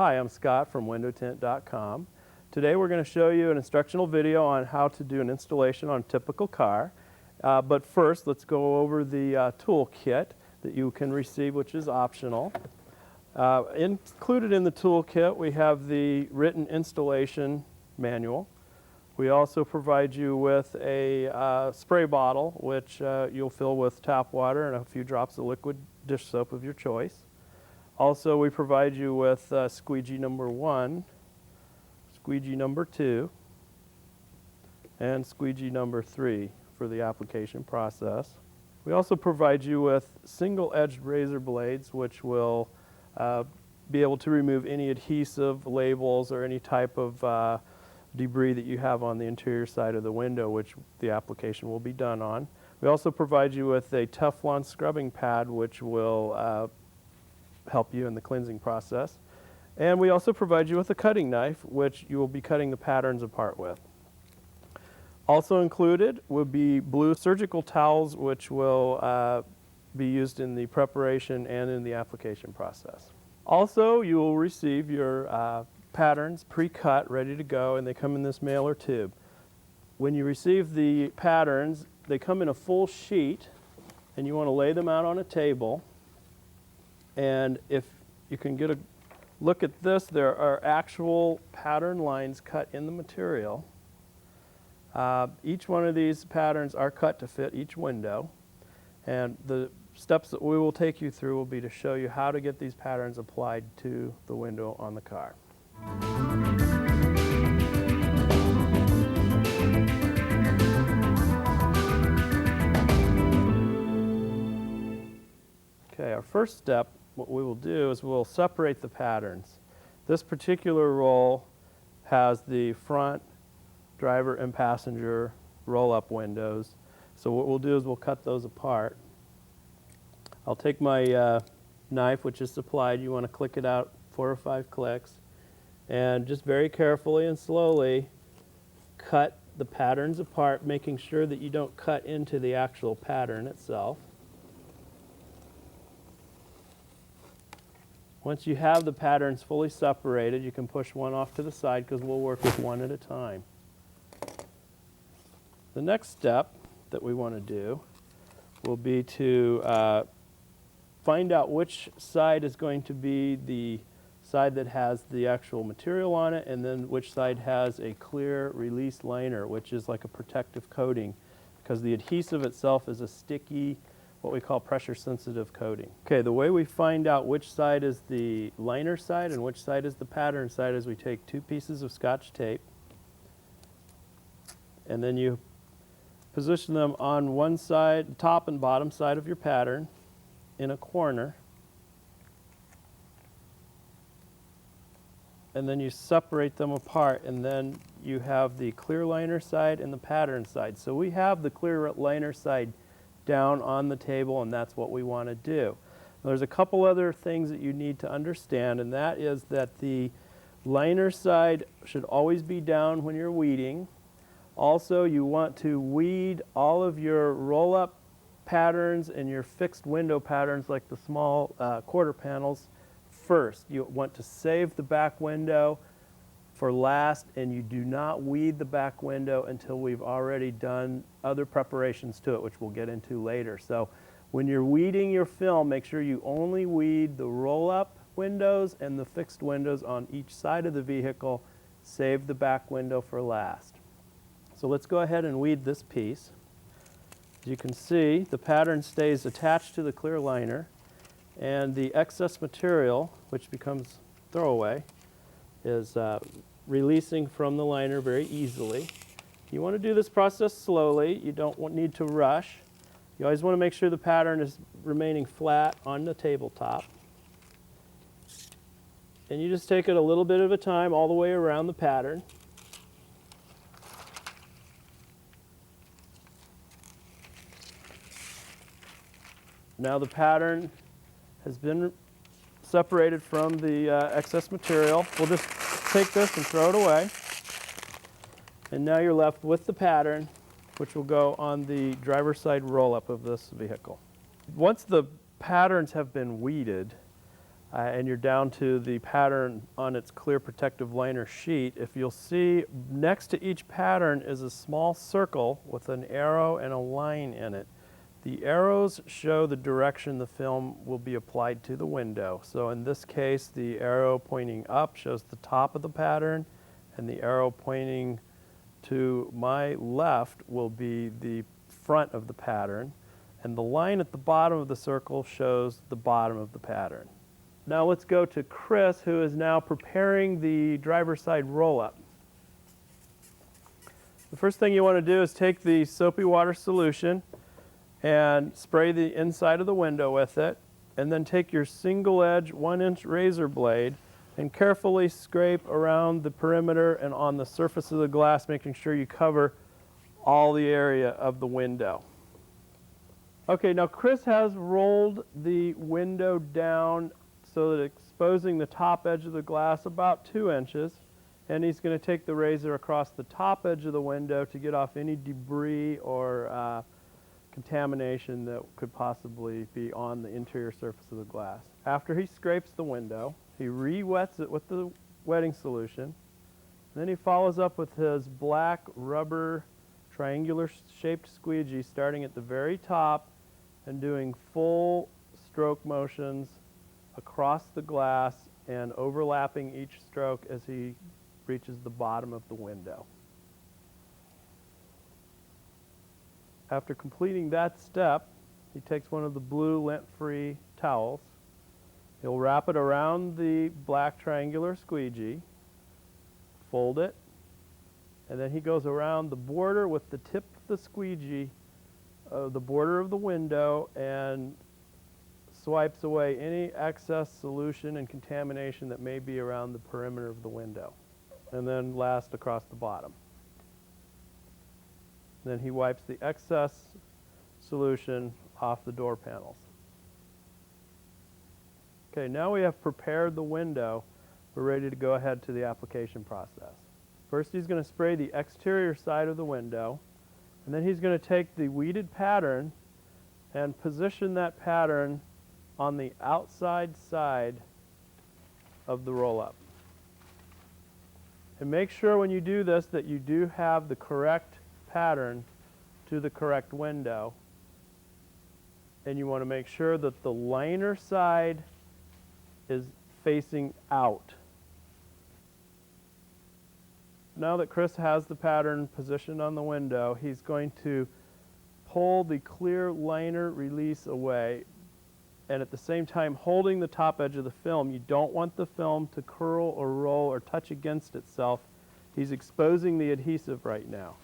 Hi, I'm Scott from windowtint.com. Today we're going to show you an instructional video on how to do an installation on a typical car. But first, let's go over the tool kit that you can receive, which is optional. Included in the tool kit, we have the written installation manual. We also provide you with a spray bottle, which you'll fill with tap water and a few drops of liquid dish soap of your choice. Also, we provide you with squeegee number 1, squeegee number 2, and squeegee number 3 for the application process. We also provide you with single-edged razor blades, which will be able to remove any adhesive, labels, or any type of debris that you have on the interior side of the window, which the application will be done on. We also provide you with a Teflon scrubbing pad, which will help you in the cleansing process. And we also provide you with a cutting knife, which you will be cutting the patterns apart with. Also included would be blue surgical towels, which will be used in the preparation and in the application process. Also, you will receive your patterns pre-cut, ready to go, and they come in this mailer tube. When you receive the patterns, they come in a full sheet, and you want to lay them out on a table. And if you can get a look at this, there are actual pattern lines cut in the material. Each one of these patterns are cut to fit each window. And the steps that we will take you through will be to show you how to get these patterns applied to the window on the car. Okay, our first step, what we will do is we'll separate the patterns. This particular roll has the front driver and passenger roll-up windows. So what we'll do is we'll cut those apart. I'll take my knife, which is supplied. You want to click it out 4 or 5 clicks. And just very carefully and slowly cut the patterns apart, making sure that you don't cut into the actual pattern itself. Once you have the patterns fully separated, you can push one off to the side because we'll work with one at a time. The next step that we want to do will be to find out which side is going to be the side that has the actual material on it, and then which side has a clear release liner, which is like a protective coating, because the adhesive itself is a sticky, what we call pressure-sensitive coating. Okay, the way we find out which side is the liner side and which side is the pattern side is we take 2 pieces of Scotch tape, and then you position them on one side, top and bottom side of your pattern, in a corner, and then you separate them apart, and then you have the clear liner side and the pattern side. So we have the clear liner side down on the table, and that's what we want to do. Now, there's a couple other things that you need to understand, and that is that the liner side should always be down when you're weeding. Also, you want to weed all of your roll-up patterns and your fixed window patterns, like the small quarter panels, first. You want to save the back window for last, and you do not weed the back window until we've already done other preparations to it, which we'll get into later. So when you're weeding your film, make sure you only weed the roll-up windows and the fixed windows on each side of the vehicle. Save the back window for last. So let's go ahead and weed this piece. As you can see, the pattern stays attached to the clear liner, and the excess material, which becomes throwaway, is releasing from the liner very easily. You want to do this process slowly. You don't need to rush. You always want to make sure the pattern is remaining flat on the tabletop. And you just take it a little bit at a time all the way around the pattern. Now the pattern has been separated from the excess material. We'll just take this and throw it away. And now you're left with the pattern, which will go on the driver's side roll-up of this vehicle. Once the patterns have been weeded, and you're down to the pattern on its clear protective liner sheet, if you'll see next to each pattern is a small circle with an arrow and a line in it. The arrows show the direction the film will be applied to the window. So in this case, the arrow pointing up shows the top of the pattern, and the arrow pointing to my left will be the front of the pattern, and the line at the bottom of the circle shows the bottom of the pattern. Now let's go to Chris, who is now preparing the driver's side roll-up. The first thing you want to do is take the soapy water solution and spray the inside of the window with it, and then take your single edge 1-inch razor blade and carefully scrape around the perimeter and on the surface of the glass, making sure you cover all the area of the window. Okay, now Chris has rolled the window down so that exposing the top edge of the glass about 2 inches, and he's going to take the razor across the top edge of the window to get off any debris or contamination that could possibly be on the interior surface of the glass. After he scrapes the window, he re-wets it with the wetting solution, and then he follows up with his black rubber triangular shaped squeegee starting at the very top and doing full stroke motions across the glass and overlapping each stroke as he reaches the bottom of the window. After completing that step, he takes one of the blue lint-free towels. He'll wrap it around the black triangular squeegee, fold it, and then he goes around the border with the tip of the squeegee, the border of the window, and swipes away any excess solution and contamination that may be around the perimeter of the window, and then last across the bottom. Then he wipes the excess solution off the door panels. Okay, now we have prepared the window. We're ready to go ahead to the application process. First, he's going to spray the exterior side of the window, and then he's going to take the weeded pattern and position that pattern on the outside side of the roll-up. And make sure when you do this that you do have the correct pattern to the correct window, and you want to make sure that the liner side is facing out. Now that Chris has the pattern positioned on the window, he's going to pull the clear liner release away, and at the same time holding the top edge of the film. You don't want the film to curl or roll or touch against itself. He's exposing the adhesive right now.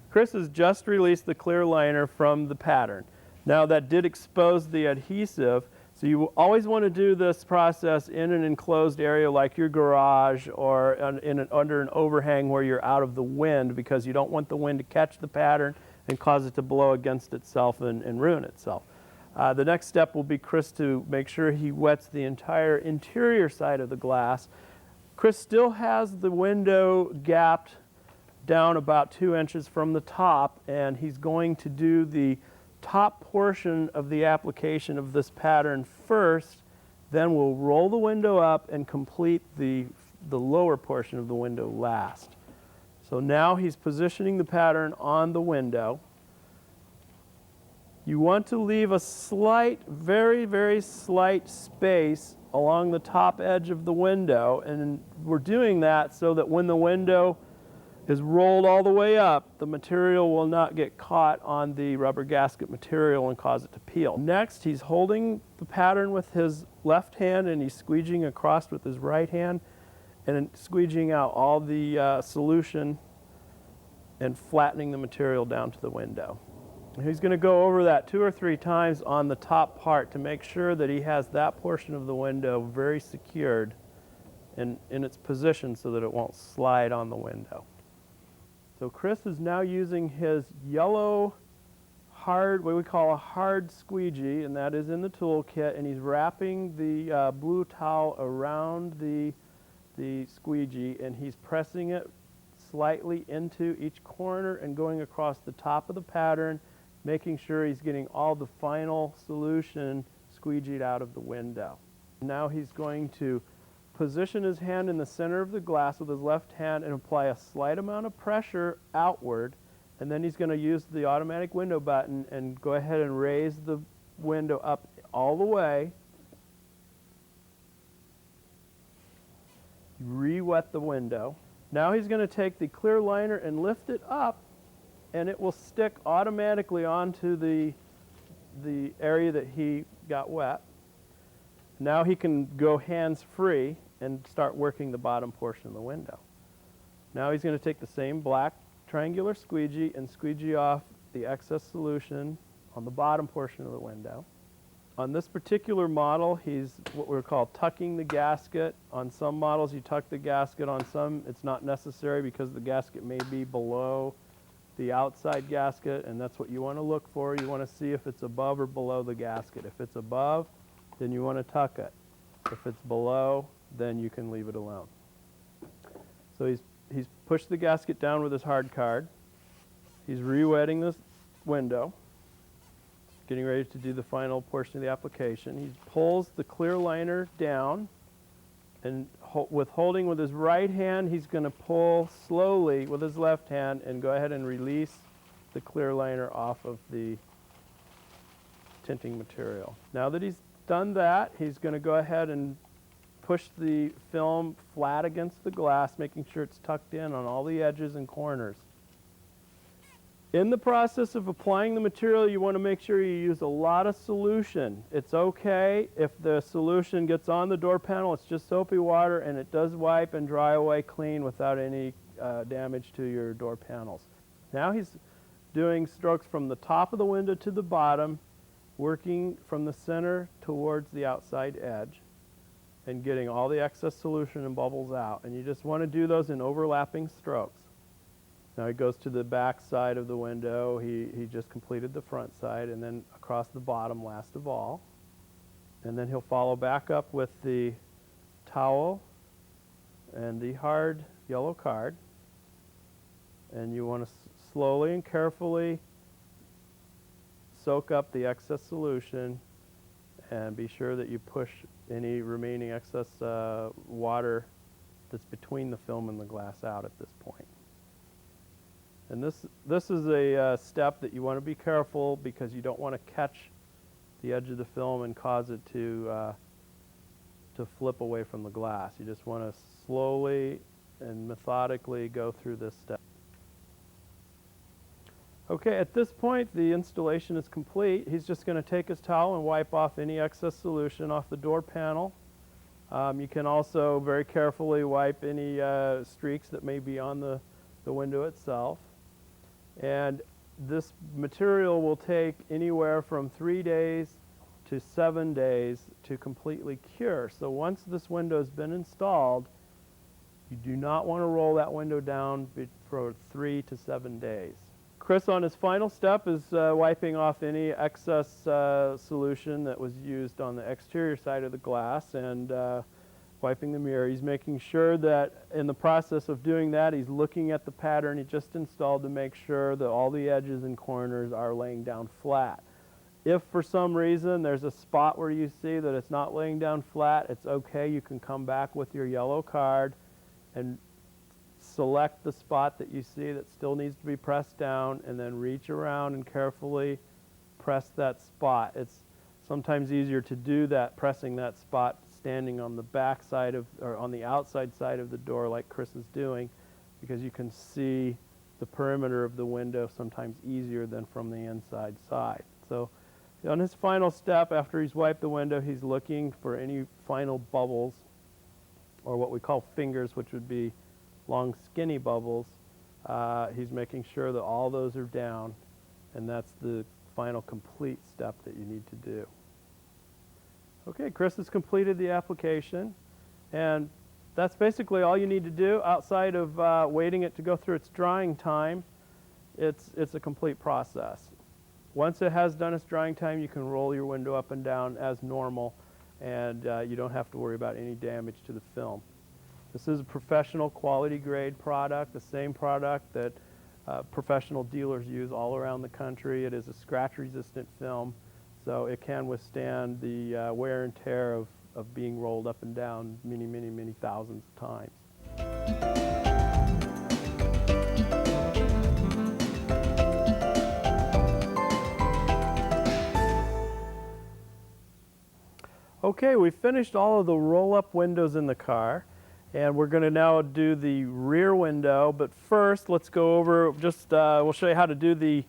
Chris has just released the clear liner from the pattern. Now that did expose the adhesive, so you always want to do this process in an enclosed area like your garage or under an overhang where you're out of the wind, because you don't want the wind to catch the pattern and cause it to blow against itself and ruin itself. The next step will be Chris to make sure he wets the entire interior side of the glass. Chris still has the window gapped down about 2 inches from the top, and he's going to do the top portion of the application of this pattern first, then we'll roll the window up and complete the lower portion of the window last. So now he's positioning the pattern on the window. You want to leave a slight, very, very slight space along the top edge of the window, and we're doing that so that when the window is rolled all the way up, the material will not get caught on the rubber gasket material and cause it to peel. Next, he's holding the pattern with his left hand and he's squeegeeing across with his right hand and squeegeeing out all the solution and flattening the material down to the window. And he's going to go over that 2 or 3 times on the top part to make sure that he has that portion of the window very secured in its position so that it won't slide on the window. So Chris is now using his yellow hard, what we call a hard squeegee, and that is in the toolkit, and he's wrapping the blue towel around the squeegee, and he's pressing it slightly into each corner and going across the top of the pattern, making sure he's getting all the final solution squeegeed out of the window. Now he's going to position his hand in the center of the glass with his left hand and apply a slight amount of pressure outward, and then he's going to use the automatic window button and go ahead and raise the window up all the way. Re-wet the window. Now he's going to take the clear liner and lift it up, and it will stick automatically onto the area that he got wet. Now he can go hands-free and start working the bottom portion of the window. Now he's going to take the same black triangular squeegee and squeegee off the excess solution on the bottom portion of the window. On this particular model, he's what we call tucking the gasket. On some models you tuck the gasket, on some it's not necessary because the gasket may be below the outside gasket, and that's what you want to look for. You want to see if it's above or below the gasket. If it's above, then you want to tuck it. If it's below, then you can leave it alone. So he's pushed the gasket down with his hard card. He's re-wetting this window, getting ready to do the final portion of the application. He pulls the clear liner down, and holding with his right hand, he's going to pull slowly with his left hand and go ahead and release the clear liner off of the tinting material. Now that he's done that, he's going to go ahead and push the film flat against the glass, making sure it's tucked in on all the edges and corners. In the process of applying the material, you want to make sure you use a lot of solution. It's okay if the solution gets on the door panel, it's just soapy water, and it does wipe and dry away clean without any damage to your door panels. Now he's doing strokes from the top of the window to the bottom, working from the center towards the outside edge and getting all the excess solution and bubbles out. And you just want to do those in overlapping strokes. Now he goes to the back side of the window. He just completed the front side, and then across the bottom last of all. And then he'll follow back up with the towel and the hard yellow card. And you want to slowly and carefully soak up the excess solution and be sure that you push any remaining excess water that's between the film and the glass out at this point. And this is a step that you want to be careful because you don't want to catch the edge of the film and cause it to flip away from the glass. You just want to slowly and methodically go through this step. Okay, at this point the installation is complete. He's just going to take his towel and wipe off any excess solution off the door panel. You can also very carefully wipe any streaks that may be on the window itself. And this material will take anywhere from 3 days to 7 days to completely cure. So once this window has been installed, you do not want to roll that window down for 3 to 7 days. Chris, on his final step, is wiping off any excess solution that was used on the exterior side of the glass and wiping the mirror. He's making sure that in the process of doing that, he's looking at the pattern he just installed to make sure that all the edges and corners are laying down flat. If for some reason there's a spot where you see that it's not laying down flat, it's okay. You can come back with your yellow card and select the spot that you see that still needs to be pressed down, and then reach around and carefully press that spot. It's sometimes easier to do that, pressing that spot standing on the back side of, or on the outside side of the door like Chris is doing, because you can see the perimeter of the window sometimes easier than from the inside side. So on his final step, after he's wiped the window, he's looking for any final bubbles, or what we call fingers, which would be long skinny bubbles. He's making sure that all those are down, and that's the final complete step that you need to do. Okay, Chris has completed the application, and that's basically all you need to do outside of waiting it to go through its drying time. It's a complete process. Once it has done its drying time, you can roll your window up and down as normal, and you don't have to worry about any damage to the film. This is a professional quality grade product, the same product that professional dealers use all around the country. It is a scratch resistant film, so it can withstand the wear and tear of of being rolled up and down many, many, many thousands of times. Okay, we've finished all of the roll-up windows in the car, and we're going to now do the rear window. But first, let's go over we'll show you how to do the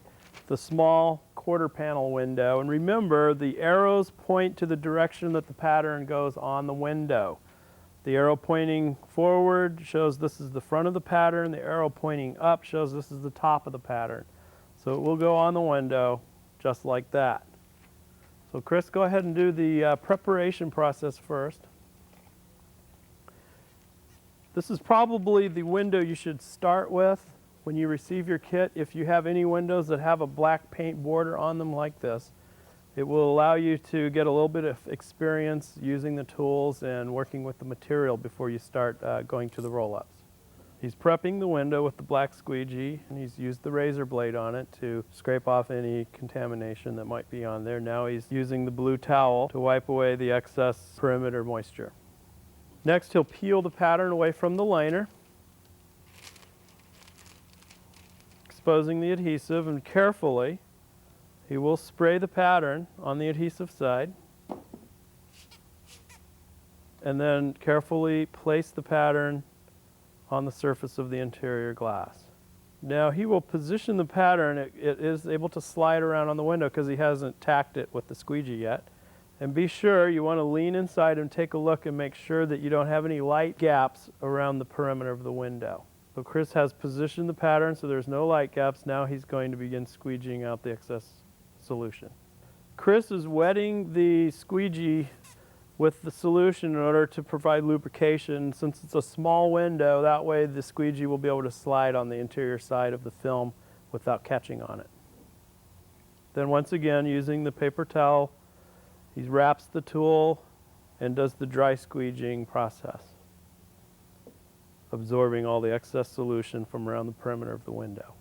small quarter panel window. And remember, the arrows point to the direction that the pattern goes on the window. The arrow pointing forward shows this is the front of the pattern. The arrow pointing up shows this is the top of the pattern. So it will go on the window just like that. So Chris, go ahead and do the preparation process first. This is probably the window you should start with when you receive your kit. If you have any windows that have a black paint border on them like this, it will allow you to get a little bit of experience using the tools and working with the material before you start going to the roll-ups. He's prepping the window with the black squeegee, and he's used the razor blade on it to scrape off any contamination that might be on there. Now he's using the blue towel to wipe away the excess perimeter moisture. Next, he'll peel the pattern away from the liner, exposing the adhesive, and carefully he will spray the pattern on the adhesive side, and then carefully place the pattern on the surface of the interior glass. Now he will position the pattern. It is able to slide around on the window because he hasn't tacked it with the squeegee yet. And be sure you want to lean inside and take a look and make sure that you don't have any light gaps around the perimeter of the window. So Chris has positioned the pattern so there's no light gaps. Now he's going to begin squeegeeing out the excess solution. Chris is wetting the squeegee with the solution in order to provide lubrication. Since it's a small window, that way the squeegee will be able to slide on the interior side of the film without catching on it. Then once again, using the paper towel, he wraps the tool and does the dry squeegeeing process, absorbing all the excess solution from around the perimeter of the window.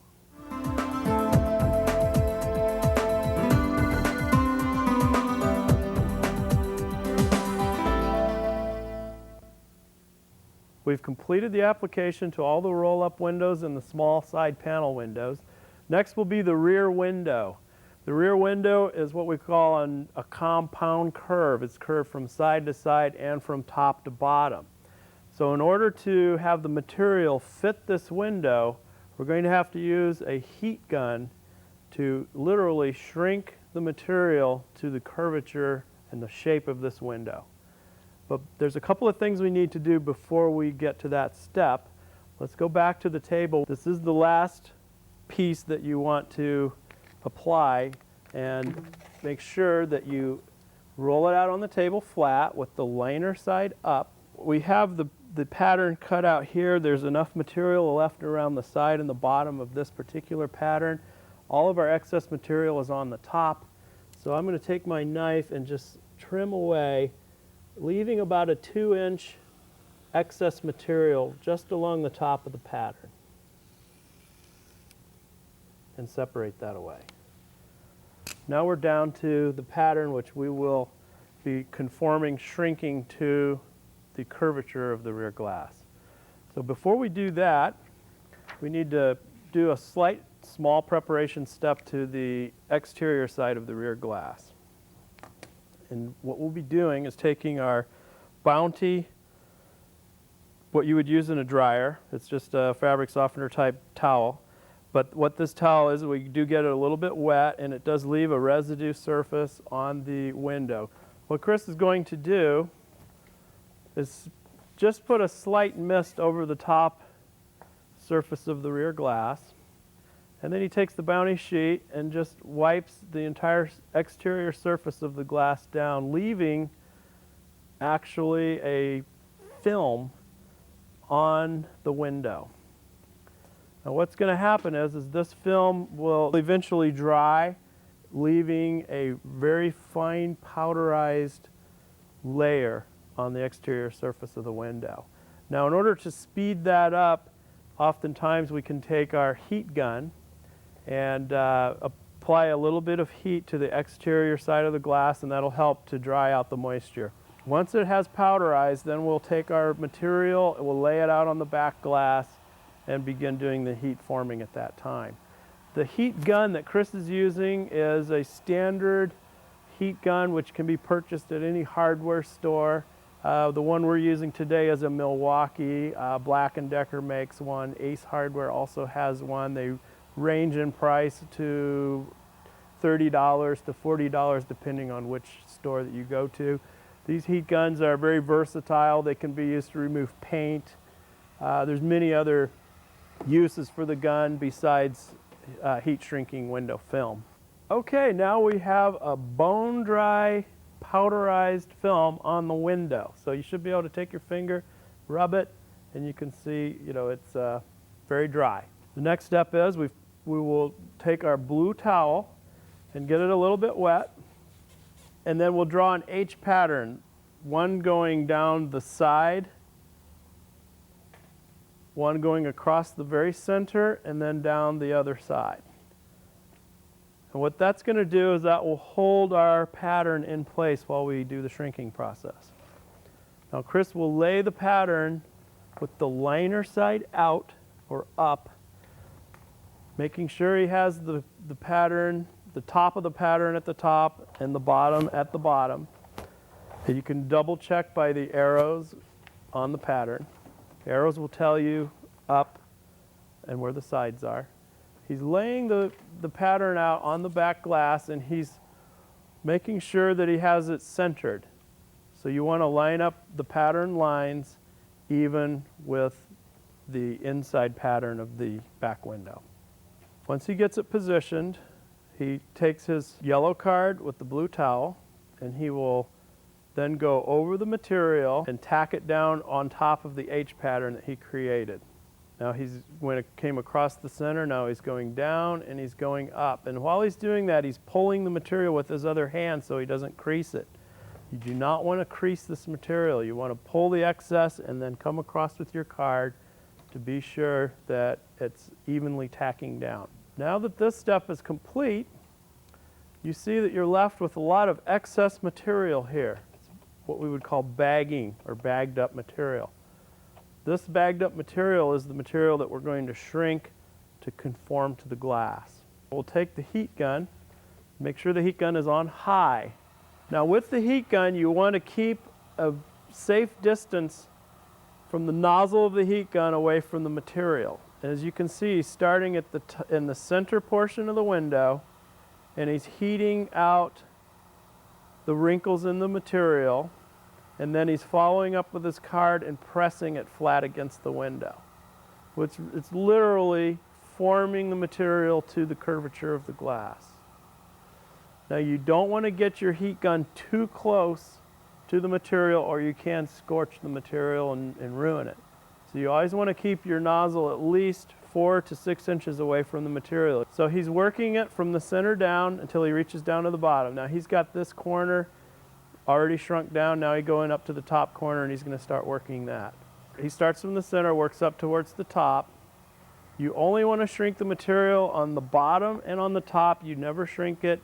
We've completed the application to all the roll-up windows and the small side panel windows. Next will be the rear window. The rear window is what we call a compound curve. It's curved from side to side and from top to bottom. So in order to have the material fit this window, we're going to have to use a heat gun to literally shrink the material to the curvature and the shape of this window. But there's a couple of things we need to do before we get to that step. Let's go back to the table. This is the last piece that you want to apply, and make sure that you roll it out on the table flat with the liner side up. We have the pattern cut out here. There's enough material left around the side and the bottom of this particular pattern. All of our excess material is on the top. So I'm going to take my knife and just trim away, leaving about a 2-inch excess material just along the top of the pattern, and separate that away. Now we're down to the pattern, which we will be conforming, shrinking to the curvature of the rear glass. So before we do that, we need to do a small preparation step to the exterior side of the rear glass. And what we'll be doing is taking our Bounty, what you would use in a dryer. It's just a fabric softener type towel. But what this towel is, we do get it a little bit wet, and it does leave a residue surface on the window. What Chris is going to do is just put a slight mist over the top surface of the rear glass. And then he takes the Bounty sheet and just wipes the entire exterior surface of the glass down, leaving actually a film on the window. Now what's going to happen is this film will eventually dry, leaving a very fine powderized layer on the exterior surface of the window. Now in order to speed that up, oftentimes we can take our heat gun and apply a little bit of heat to the exterior side of the glass, and that'll help to dry out the moisture. Once it has powderized, then we'll take our material, we'll lay it out on the back glass and begin doing the heat forming at that time. The heat gun that Chris is using is a standard heat gun which can be purchased at any hardware store. The one we're using today is a Milwaukee. Black & Decker makes one. Ace Hardware also has one. They range in price to $30 to $40 depending on which store that you go to. These heat guns are very versatile. They can be used to remove paint. There's many other uses for the gun besides heat shrinking window film. Okay, now we have a bone dry powderized film on the window. So you should be able to take your finger, rub it, and you can see, it's very dry. The next step is we will take our blue towel and get it a little bit wet, and then we'll draw an H pattern, one going down the side, one going across the very center, and then down the other side. And what that's going to do is that will hold our pattern in place while we do the shrinking process. Now Chris will lay the pattern with the liner side out or up, making sure he has the pattern, the top of the pattern at the top and the bottom at the bottom. And you can double check by the arrows on the pattern. The arrows will tell you up and where the sides are. He's laying the pattern out on the back glass and he's making sure that he has it centered. So you want to line up the pattern lines even with the inside pattern of the back window. Once he gets it positioned, he takes his yellow card with the blue towel and he will then go over the material and tack it down on top of the H pattern that he created. Now when it came across the center, now he's going down and he's going up. And while he's doing that, he's pulling the material with his other hand so he doesn't crease it. You do not want to crease this material. You want to pull the excess and then come across with your card to be sure that it's evenly tacking down. Now that this step is complete, you see that you're left with a lot of excess material here. It's what we would call bagging or bagged up material. This bagged up material is the material that we're going to shrink to conform to the glass. We'll take the heat gun, make sure the heat gun is on high. Now with the heat gun, you want to keep a safe distance from the nozzle of the heat gun away from the material. And as you can see, starting at in the center portion of the window, and he's heating out the wrinkles in the material, and then he's following up with his card and pressing it flat against the window. It's literally forming the material to the curvature of the glass. Now you don't want to get your heat gun too close to the material or you can scorch the material and ruin it. So you always want to keep your nozzle at least 4 to 6 inches away from the material. So he's working it from the center down until he reaches down to the bottom. Now he's got this corner already shrunk down. Now he's going up to the top corner and he's going to start working that. He starts from the center, works up towards the top. You only want to shrink the material on the bottom and on the top. You never shrink it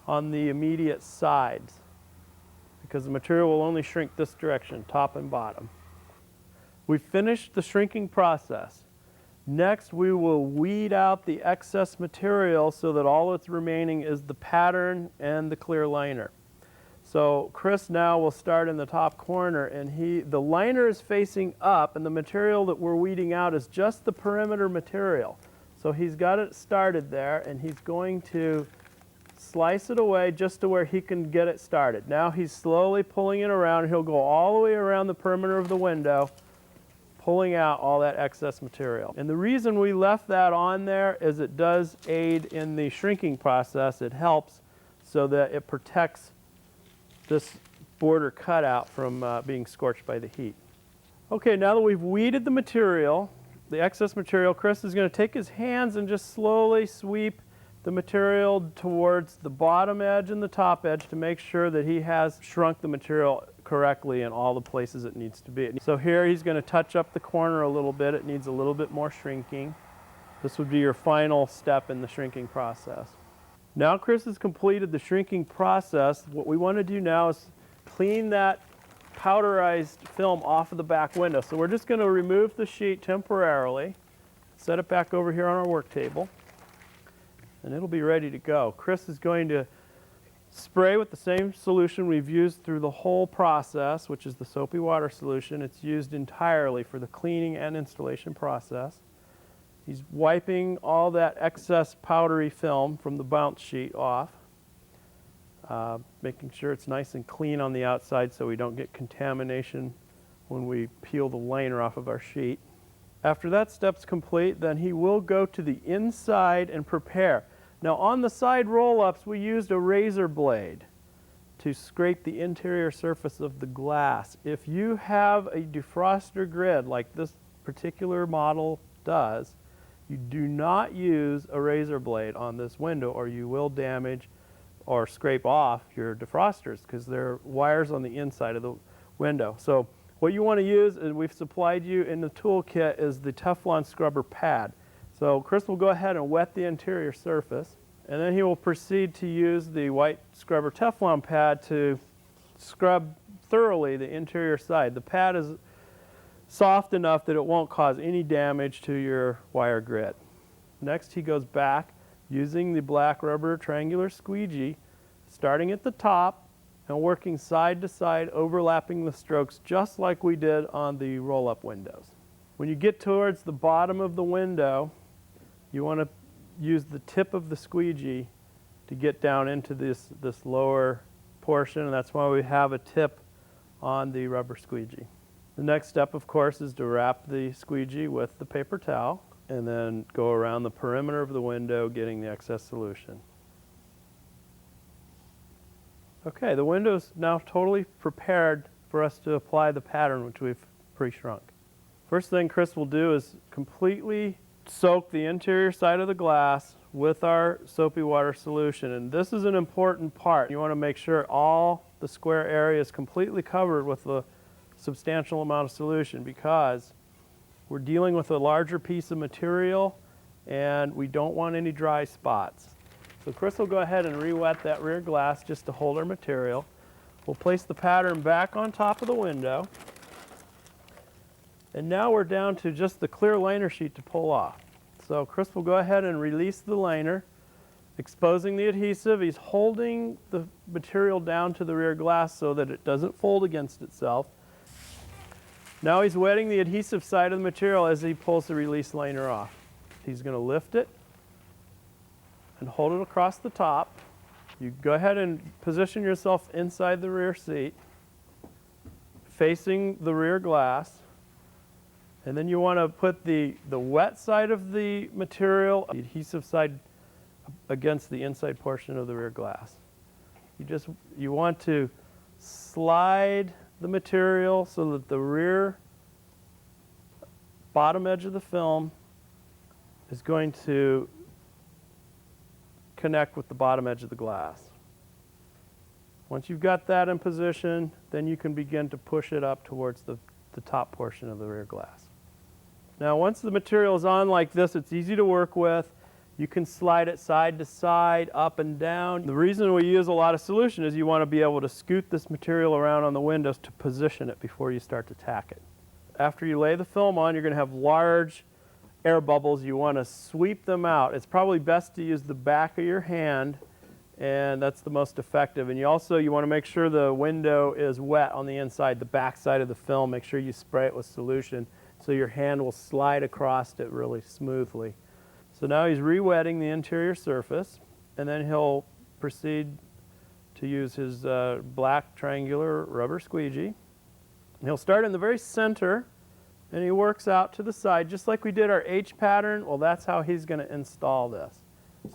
on the immediate sides because the material will only shrink this direction, top and bottom. We finished the shrinking process. Next, we will weed out the excess material so that all that's remaining is the pattern and the clear liner. So Chris now will start in the top corner, and the liner is facing up, and the material that we're weeding out is just the perimeter material. So he's got it started there, and he's going to slice it away just to where he can get it started. Now he's slowly pulling it around. He'll go all the way around the perimeter of the window, pulling out all that excess material. And the reason we left that on there is it does aid in the shrinking process. It helps so that it protects this border cutout from being scorched by the heat. Okay, now that we've weeded the material, the excess material, Chris is going to take his hands and just slowly sweep the material towards the bottom edge and the top edge to make sure that he has shrunk the material correctly in all the places it needs to be. So here he's going to touch up the corner a little bit. It needs a little bit more shrinking. This would be your final step in the shrinking process. Now Chris has completed the shrinking process. What we want to do now is clean that powderized film off of the back window. So we're just going to remove the sheet temporarily, set it back over here on our work table, and it'll be ready to go. Chris is going to spray with the same solution we've used through the whole process, which is the soapy water solution. It's used entirely for the cleaning and installation process. He's wiping all that excess powdery film from the bounce sheet off, making sure it's nice and clean on the outside so we don't get contamination when we peel the liner off of our sheet. After that step's complete, then he will go to the inside and prepare. Now on the side roll-ups, we used a razor blade to scrape the interior surface of the glass. If you have a defroster grid like this particular model does, you do not use a razor blade on this window or you will damage or scrape off your defrosters because there are wires on the inside of the window. So what you want to use, and we've supplied you in the toolkit, is the Teflon scrubber pad. So Chris will go ahead and wet the interior surface, and then he will proceed to use the white scrubber Teflon pad to scrub thoroughly the interior side. The pad is soft enough that it won't cause any damage to your wire grid. Next, he goes back using the black rubber triangular squeegee, starting at the top and working side to side, overlapping the strokes just like we did on the roll-up windows. When you get towards the bottom of the window, you want to use the tip of the squeegee to get down into this lower portion, and that's why we have a tip on the rubber squeegee. The next step, of course, is to wrap the squeegee with the paper towel and then go around the perimeter of the window getting the excess solution. Okay, the window's now totally prepared for us to apply the pattern which we've pre-shrunk. First thing Chris will do is completely soak the interior side of the glass with our soapy water solution, and this is an important part. You want to make sure all the square area is completely covered with the substantial amount of solution because we're dealing with a larger piece of material and we don't want any dry spots. So Chris will go ahead and re-wet that rear glass just to hold our material. We'll place the pattern back on top of the window, and now we're down to just the clear liner sheet to pull off. So Chris will go ahead and release the liner, exposing the adhesive. He's holding the material down to the rear glass so that it doesn't fold against itself. Now he's wetting the adhesive side of the material as he pulls the release liner off. He's going to lift it and hold it across the top. You go ahead and position yourself inside the rear seat, facing the rear glass. And then you want to put the wet side of the material, the adhesive side, against the inside portion of the rear glass. You want to slide the material so that the rear bottom edge of the film is going to connect with the bottom edge of the glass. Once you've got that in position, then you can begin to push it up towards the top portion of the rear glass. Now once the material is on like this, it's easy to work with. You can slide it side to side, up and down. The reason we use a lot of solution is you want to be able to scoot this material around on the windows to position it before you start to tack it. After you lay the film on, you're going to have large air bubbles. You want to sweep them out. It's probably best to use the back of your hand, and that's the most effective. And you want to make sure the window is wet on the inside, the back side of the film. Make sure you spray it with solution so your hand will slide across it really smoothly. So now he's re-wetting the interior surface, and then he'll proceed to use his black triangular rubber squeegee. And he'll start in the very center, and he works out to the side, just like we did our H pattern. Well, that's how he's going to install this.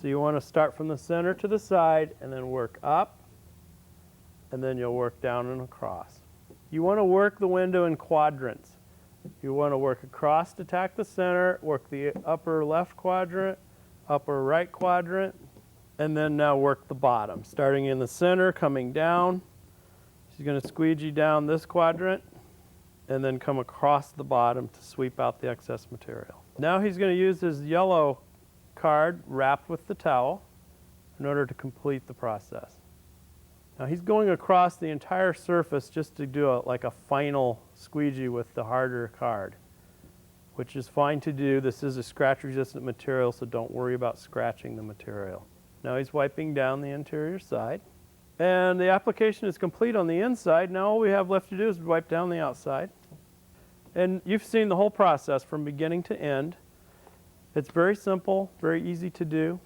So you want to start from the center to the side, and then work up, and then you'll work down and across. You want to work the window in quadrants. You want to work across to tack the center, work the upper left quadrant, upper right quadrant, and then now work the bottom. Starting in the center, coming down. He's going to squeegee down this quadrant and then come across the bottom to sweep out the excess material. Now he's going to use his yellow card wrapped with the towel in order to complete the process. Now he's going across the entire surface just to do like a final squeegee with the harder card, which is fine to do. This is a scratch resistant material, so don't worry about scratching the material. Now he's wiping down the interior side. And the application is complete on the inside. Now all we have left to do is wipe down the outside. And you've seen the whole process from beginning to end. It's very simple, very easy to do.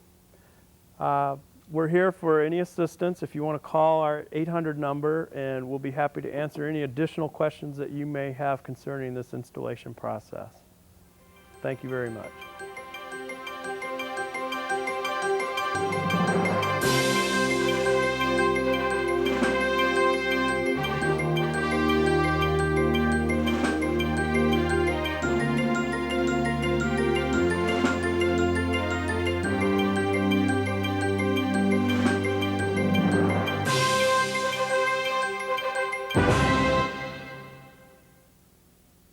We're here for any assistance if you want to call our 800 number, and we'll be happy to answer any additional questions that you may have concerning this installation process. Thank you very much.